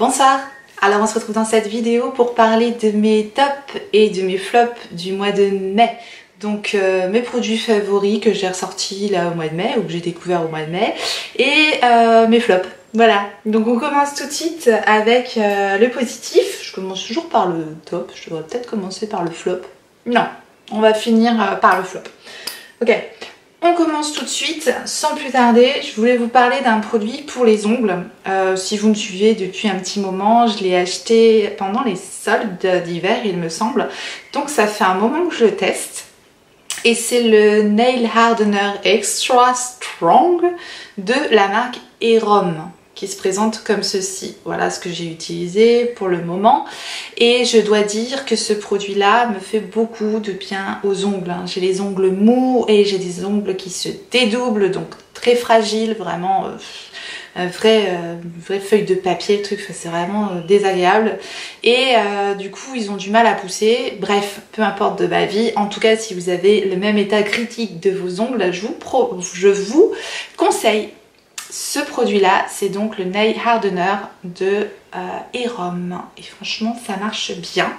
Bonsoir. Alors on se retrouve dans cette vidéo pour parler de mes tops et de mes flops du mois de mai. Donc mes produits favoris que j'ai ressortis là au mois de mai ou que j'ai découvert au mois de mai et mes flops. Voilà, donc on commence tout de suite avec le positif. Je commence toujours par le top, je devrais peut-être commencer par le flop. Non, on va finir par le flop. Ok, on commence tout de suite, sans plus tarder. Je voulais vous parler d'un produit pour les ongles. Si vous me suivez depuis un petit moment, je l'ai acheté pendant les soldes d'hiver il me semble. Donc ça fait un moment que je le teste. Et c'est le Nail Hardener Extra Strong de la marque Erom qui se présente comme ceci. Voilà ce que j'ai utilisé pour le moment. Et je dois dire que ce produit-là me fait beaucoup de bien aux ongles. J'ai les ongles mous et j'ai des ongles qui se dédoublent, donc très fragiles, vraiment vraie feuille de papier, le truc, c'est vraiment désagréable. Et du coup, ils ont du mal à pousser. Bref, peu importe de ma vie. En tout cas, si vous avez le même état critique de vos ongles, je vous conseille ce produit-là. C'est donc le Nail Hardener de Erom. Et franchement, ça marche bien.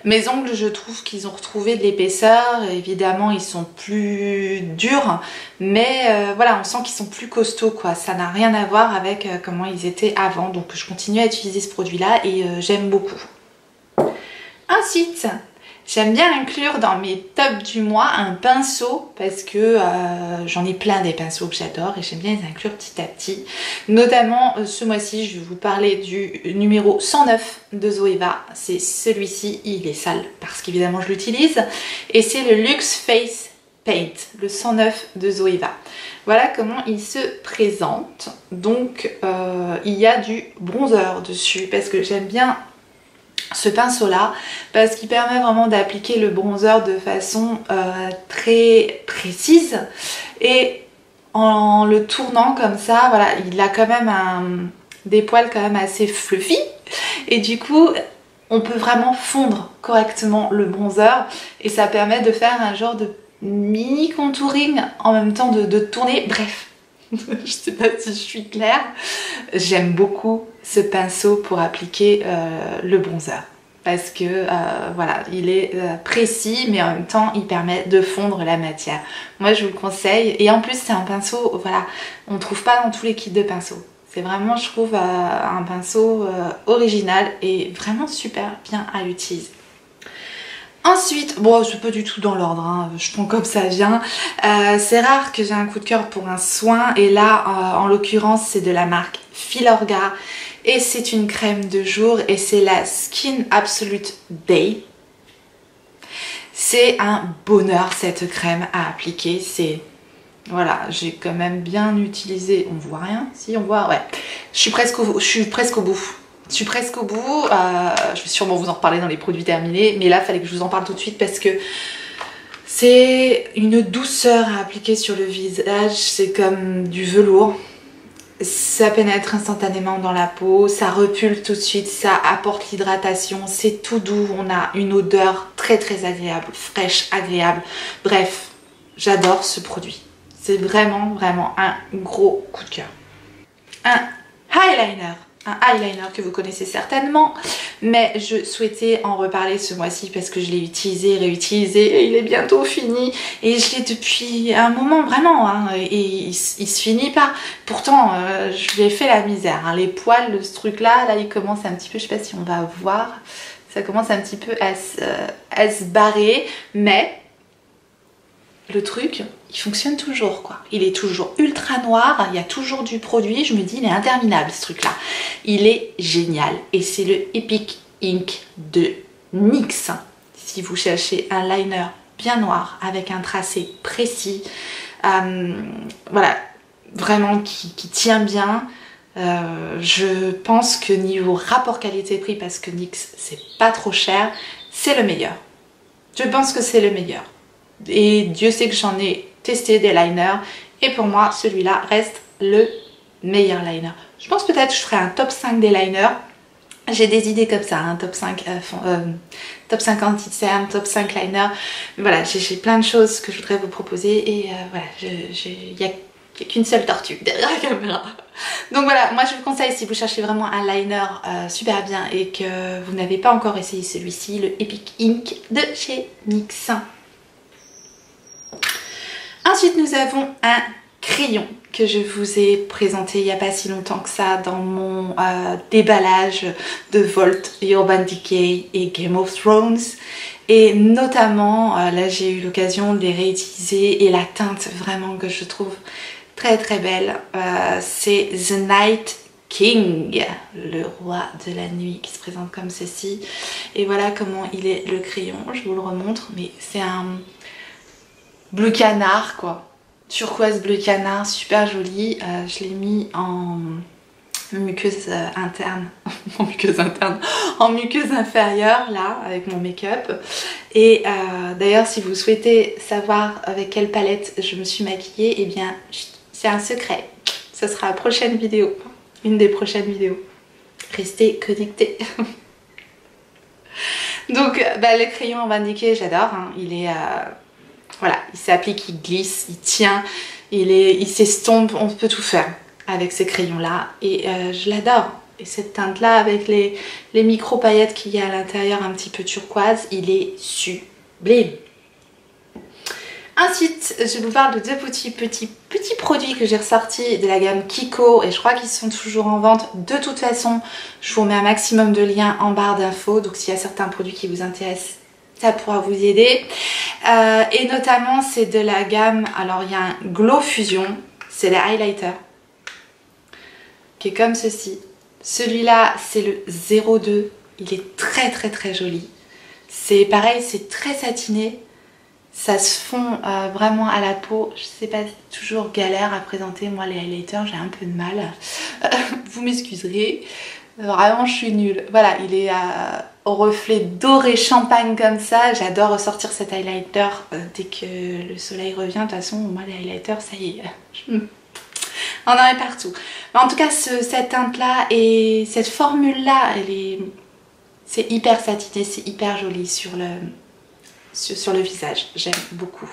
Mes ongles, je trouve qu'ils ont retrouvé de l'épaisseur. Évidemment, ils sont plus durs, mais voilà, on sent qu'ils sont plus costauds, quoi. Ça n'a rien à voir avec comment ils étaient avant. Donc, je continue à utiliser ce produit-là et j'aime beaucoup. Ensuite, j'aime bien inclure dans mes tops du mois un pinceau parce que j'en ai plein des pinceaux que j'adore et j'aime bien les inclure petit à petit. Notamment ce mois-ci, je vais vous parler du numéro 109 de Zoeva. C'est celui-ci, il est sale parce qu'évidemment je l'utilise. Et c'est le Luxe Face Paint, le 109 de Zoeva. Voilà comment il se présente. Donc il y a du bronzer dessus parce que j'aime bien ce pinceau là parce qu'il permet vraiment d'appliquer le bronzer de façon très précise et en le tournant comme ça, voilà, il a quand même des poils quand même assez fluffy et du coup on peut vraiment fondre correctement le bronzer et ça permet de faire un genre de mini contouring en même temps de tourner, bref. Je sais pas si je suis claire. J'aime beaucoup ce pinceau pour appliquer le bronzer parce que voilà, il est précis mais en même temps il permet de fondre la matière. Moi je vous le conseille et en plus c'est un pinceau, voilà, on trouve pas dans tous les kits de pinceaux. C'est vraiment, je trouve, un pinceau original et vraiment super bien à utiliser. Ensuite, bon, c'est pas du tout dans l'ordre, hein, je prends comme ça vient. C'est rare que j'ai un coup de cœur pour un soin et là, en l'occurrence, c'est de la marque Filorga et c'est une crème de jour et c'est la Skin Absolute Day. C'est un bonheur cette crème à appliquer, c'est... Voilà, j'ai quand même bien utilisé, on voit rien, si on voit, ouais. Je suis presque au bout. Je suis presque au bout, je vais sûrement vous en reparler dans les produits terminés, mais là il fallait que je vous en parle tout de suite parce que c'est une douceur à appliquer sur le visage, c'est comme du velours, ça pénètre instantanément dans la peau, ça repulse tout de suite, ça apporte l'hydratation, c'est tout doux, on a une odeur très très agréable, fraîche, agréable, bref, j'adore ce produit, c'est vraiment un gros coup de cœur. Un eyeliner que vous connaissez certainement, mais je souhaitais en reparler ce mois-ci parce que je l'ai utilisé, réutilisé et il est bientôt fini et je l'ai depuis un moment vraiment hein, et il se finit pas. Pourtant je lui ai fait la misère, hein. Les poils de ce truc là il commence un petit peu, je sais pas si on va voir, ça commence un petit peu à se barrer, mais le truc, il fonctionne toujours quoi. Il est toujours ultra noir, il y a toujours du produit, je me dis il est interminable ce truc là. Il est génial et c'est le Epic Ink de NYX. Si vous cherchez un liner bien noir avec un tracé précis, voilà, vraiment qui tient bien. Je pense que niveau rapport qualité-prix, parce que NYX c'est pas trop cher, c'est le meilleur. Je pense que c'est le meilleur. Et Dieu sait que j'en ai testé des liners et pour moi celui-là reste le meilleur liner. Je pense peut-être que je ferai un top 5 des liners. J'ai des idées comme ça, un top 5 top 5 anti-cerne, top 5 liner. Voilà, j'ai plein de choses que je voudrais vous proposer et voilà, il y a J'ai qu'une seule tortue derrière la caméra. Donc voilà, moi je vous conseille si vous cherchez vraiment un liner super bien et que vous n'avez pas encore essayé celui-ci, le Epic Ink de chez NYX. Ensuite nous avons un crayon que je vous ai présenté il n'y a pas si longtemps que ça dans mon déballage de Volt, Urban Decay et Game of Thrones. Et notamment, là j'ai eu l'occasion de les réutiliser et la teinte vraiment que je trouve très très belle, c'est The Night King, le roi de la nuit qui se présente comme ceci. Et voilà comment il est le crayon, je vous le remontre, mais c'est un bleu canard quoi, turquoise bleu canard, super joli. Je l'ai mis en muqueuse interne, en muqueuse inférieure là avec mon make-up. Et d'ailleurs si vous souhaitez savoir avec quelle palette je me suis maquillée, et bien c'est un secret, ce sera la prochaine vidéo, une des prochaines vidéos. Restez connectés. Donc le crayon en Decay j'adore, hein. Il est voilà, il s'applique, il glisse, il tient, il s'estompe, on peut tout faire avec ces crayons là et je l'adore. Et cette teinte là avec les micro paillettes qu'il y a à l'intérieur un petit peu turquoise, il est sublime. Ensuite je vous parle de deux petits produits que j'ai ressortis de la gamme Kiko et je crois qu'ils sont toujours en vente. De toute façon je vous mets un maximum de liens en barre d'infos, donc s'il y a certains produits qui vous intéressent, ça pourra vous aider. Et notamment c'est de la gamme, alors il y a un Glow Fusion, c'est les highlighters qui est comme ceci. Celui-là c'est le 02, il est très très très joli. C'est pareil, c'est très satiné, ça se fond vraiment à la peau. Je sais pas, toujours galère à présenter moi les highlighters, j'ai un peu de mal. Vous m'excuserez, vraiment je suis nulle. Voilà, il est au reflet doré champagne comme ça. J'adore ressortir cet highlighter dès que le soleil revient. De toute façon moi les highlighters ça y est, on en est partout. Mais en tout cas cette teinte là et cette formule là, c'est hyper satiné, c'est hyper joli sur le visage, j'aime beaucoup.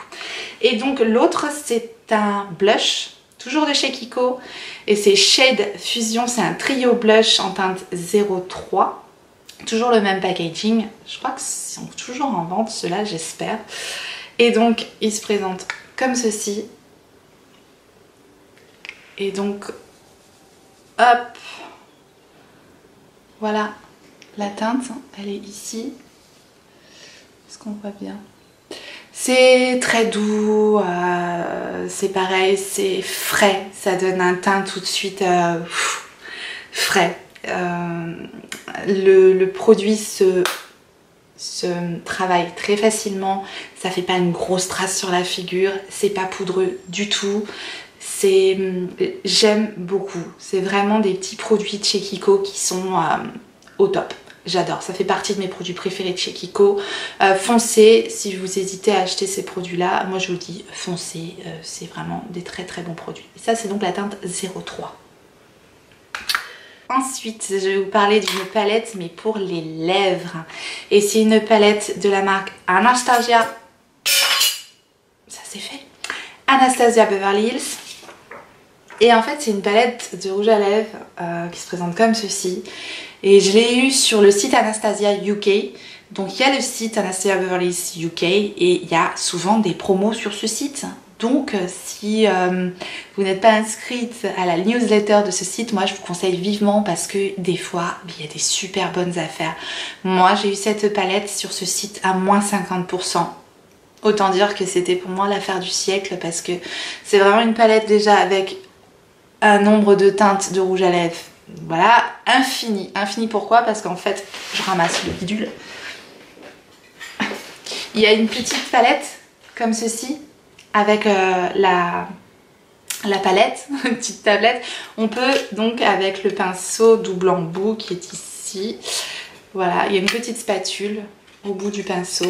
Et donc l'autre c'est un blush, toujours de chez Kiko, et c'est Shade Fusion, c'est un trio blush en teinte 03. Toujours le même packaging, je crois que sont toujours en vente ceux-là, j'espère. Et donc il se présente comme ceci. Et donc hop, voilà la teinte, elle est ici. Est-ce qu'on voit bien? C'est très doux, c'est pareil, c'est frais, ça donne un teint tout de suite frais. Le produit se travaille très facilement, ça fait pas une grosse trace sur la figure, c'est pas poudreux du tout. J'aime beaucoup, c'est vraiment des petits produits de chez Kiko qui sont au top. J'adore, ça fait partie de mes produits préférés de chez Kiko. Foncez, si vous hésitez à acheter ces produits là, moi je vous dis foncez, c'est vraiment des très très bons produits. Et ça c'est donc la teinte 03. Ensuite je vais vous parler d'une palette mais pour les lèvres. Et c'est une palette de la marque Anastasia. Ça c'est fait. Anastasia Beverly Hills. Et en fait c'est une palette de rouge à lèvres qui se présente comme ceci. Et je l'ai eu sur le site Anastasia UK. Donc il y a le site Anastasia Beverly Hills UK et il y a souvent des promos sur ce site. Donc si vous n'êtes pas inscrite à la newsletter de ce site, moi je vous conseille vivement parce que des fois il y a des super bonnes affaires. Moi j'ai eu cette palette sur ce site à moins 50%. Autant dire que c'était pour moi l'affaire du siècle parce que c'est vraiment une palette déjà avec un nombre de teintes de rouge à lèvres. Voilà, infini. Infini pourquoi? Parce qu'en fait, je ramasse le bidule. Il y a une petite palette comme ceci avec la palette, une petite tablette. On peut donc avec le pinceau double embout qui est ici. Voilà, il y a une petite spatule au bout du pinceau.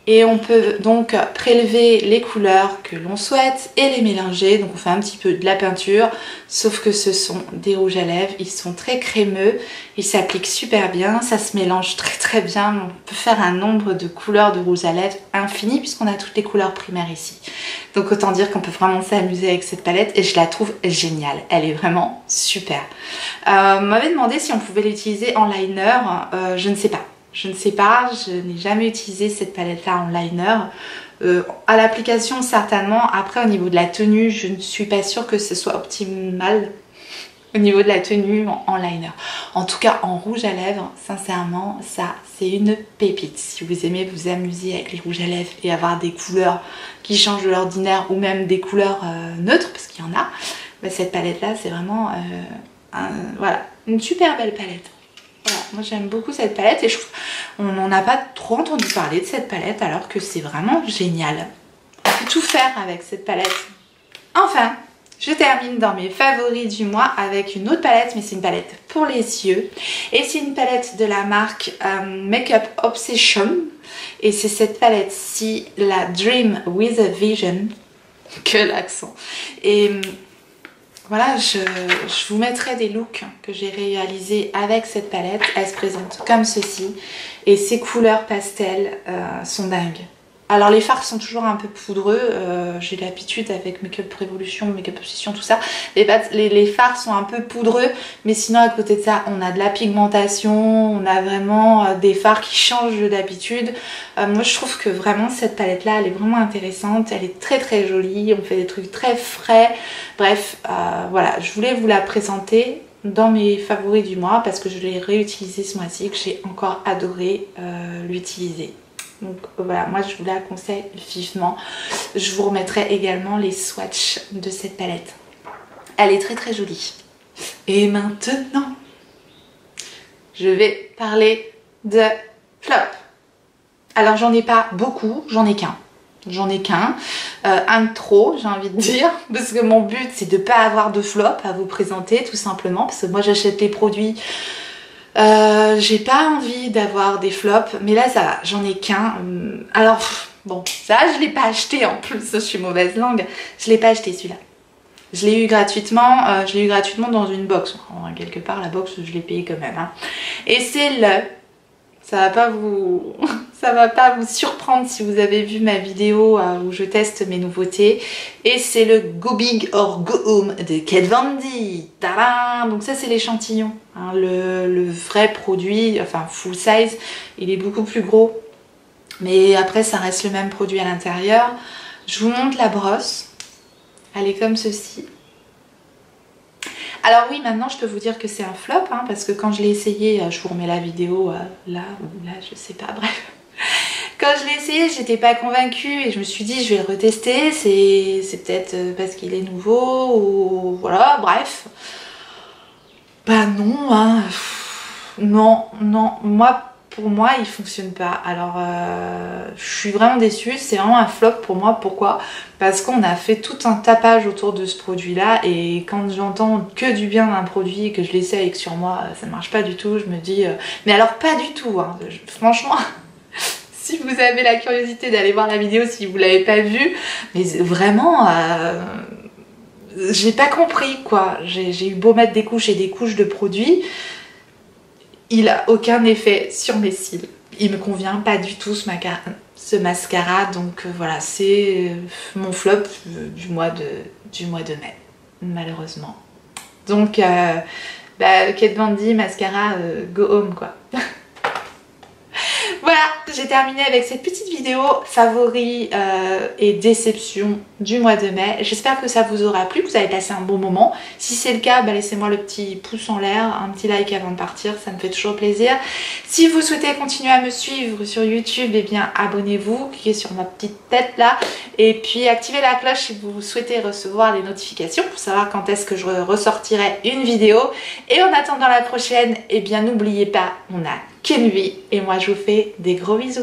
Et on peut donc prélever les couleurs que l'on souhaite et les mélanger. Donc on fait un petit peu de la peinture, sauf que ce sont des rouges à lèvres. Ils sont très crémeux, ils s'appliquent super bien, ça se mélange très bien. On peut faire un nombre de couleurs de rouge à lèvres infini puisqu'on a toutes les couleurs primaires ici. Donc autant dire qu'on peut vraiment s'amuser avec cette palette et je la trouve géniale. Elle est vraiment super. On m'avait demandé si on pouvait l'utiliser en liner, je ne sais pas. Je ne sais pas, je n'ai jamais utilisé cette palette là en liner. À l'application certainement, après au niveau de la tenue, je ne suis pas sûre que ce soit optimal au niveau de la tenue en liner. En tout cas en rouge à lèvres, sincèrement, ça c'est une pépite. Si vous aimez vous amuser avec les rouges à lèvres et avoir des couleurs qui changent de l'ordinaire ou même des couleurs neutres, parce qu'il y en a, bah, cette palette là c'est vraiment voilà, une super belle palette. Voilà, moi j'aime beaucoup cette palette et je trouve qu'on n'en a pas trop entendu parler de cette palette alors que c'est vraiment génial. On peut tout faire avec cette palette. Enfin, je termine dans mes favoris du mois avec une autre palette, mais c'est une palette pour les yeux. Et c'est une palette de la marque Makeup Obsession. Et c'est cette palette-ci, la Dream with a Vision, que l'accent. Et voilà, je vous mettrai des looks que j'ai réalisés avec cette palette. Elle se présente comme ceci. Et ces couleurs pastel sont dingues. Alors les fards sont toujours un peu poudreux. J'ai l'habitude avec Makeup Revolution, Makeup Obsession, tout ça. Les fards sont un peu poudreux. Mais sinon à côté de ça, on a de la pigmentation. On a vraiment des fards qui changent d'habitude. Moi je trouve que vraiment cette palette là, elle est vraiment intéressante. Elle est très jolie. On fait des trucs très frais. Bref, voilà, je voulais vous la présenter dans mes favoris du mois parce que je l'ai réutilisée ce mois-ci, que j'ai encore adoré l'utiliser. Donc voilà, moi je vous la conseille vivement. Je vous remettrai également les swatchs de cette palette. Elle est très jolie. Et maintenant, je vais parler de flop. Alors j'en ai pas beaucoup, j'en ai qu'un. J'en ai qu'un, un de trop j'ai envie de dire, parce que mon but c'est de ne pas avoir de flop à vous présenter tout simplement, parce que moi j'achète les produits, j'ai pas envie d'avoir des flops, mais là ça va, j'en ai qu'un. Alors bon, ça je l'ai pas acheté en plus, je suis mauvaise langue, je l'ai pas acheté celui-là. Je l'ai eu gratuitement, dans une box, enfin, quelque part la box je l'ai payé quand même, hein. Et c'est ça va pas vous surprendre si vous avez vu ma vidéo où je teste mes nouveautés. Et c'est le Go Big or Go Home de Kat Von D. Tadam! Donc ça c'est l'échantillon, hein, le vrai produit, enfin full size, il est beaucoup plus gros. Mais après ça reste le même produit à l'intérieur. Je vous montre la brosse. Elle est comme ceci. Alors oui, maintenant je peux vous dire que c'est un flop, hein, parce que quand je l'ai essayé, je vous remets la vidéo là ou là, je sais pas, bref. Quand je l'ai essayé, j'étais pas convaincue et je me suis dit je vais le retester, c'est peut-être parce qu'il est nouveau ou voilà, bref. Bah non, hein. Non, pour moi il fonctionne pas. Alors je suis vraiment déçue, c'est vraiment un flop pour moi. Pourquoi? Parce qu'on a fait tout un tapage autour de ce produit là et quand j'entends que du bien d'un produit et que je l'essaie et que sur moi ça ne marche pas du tout, je me dis mais alors pas du tout, hein. Franchement si vous avez la curiosité d'aller voir la vidéo si vous l'avez pas vue, mais vraiment j'ai pas compris quoi. J'ai eu beau mettre des couches et des couches de produits, il a aucun effet sur mes cils. Il me convient pas du tout ce mascara, donc voilà, c'est mon flop du mois de mai, malheureusement. Donc Kat Von D mascara go home quoi. Voilà, j'ai terminé avec cette petite vidéo favoris et déception du mois de mai. J'espère que ça vous aura plu, que vous avez passé un bon moment. Si c'est le cas, laissez-moi le petit pouce en l'air, un petit like avant de partir, ça me fait toujours plaisir. Si vous souhaitez continuer à me suivre sur YouTube, eh bien abonnez-vous, cliquez sur ma petite tête là et puis activez la cloche si vous souhaitez recevoir les notifications pour savoir quand est-ce que je ressortirai une vidéo. Et en attendant la prochaine, eh bien n'oubliez pas, on a qu'une vie et moi je vous fais des gros bisous.